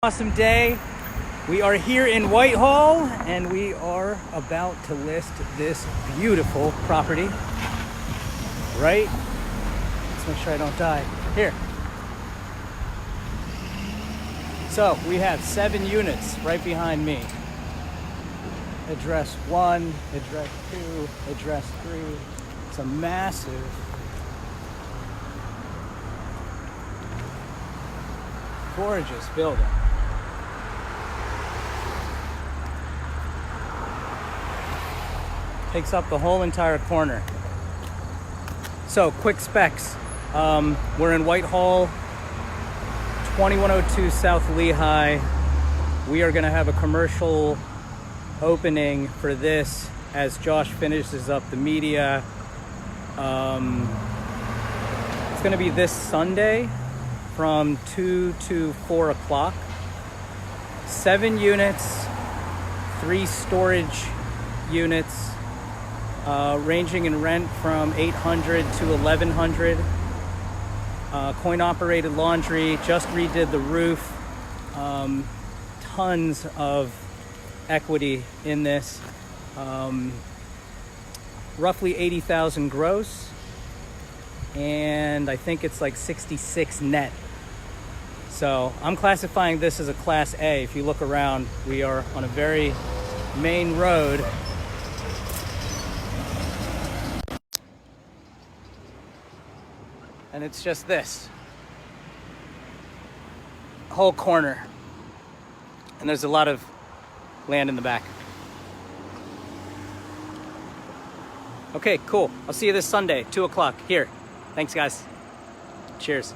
Awesome day. We are here in Whitehall and we are about to list this beautiful property. Right? Let's make sure I don't die. Here. So we have 7 units right behind me. Address 1, address 2, address 3. It's a massive gorgeous building. Takes up the whole entire corner. So, quick specs. We're in Whitehall, 2102 South Lehigh. We are going to have a commercial opening for this as Josh finishes up the media. It's going to be this Sunday from 2 to 4 o'clock. 7 units, 3 storage units. Ranging in rent from $800 to $1,100. Coin-operated laundry, just redid the roof. Tons of equity in this. Roughly 80,000 gross, and I think it's like 66 net. So I'm classifying this as a Class A. If you look around, we are on a very main road. And it's just this whole corner, and there's a lot of land in the back. Okay, cool. I'll see you this Sunday, 2 o'clock here. Thanks, guys. Cheers.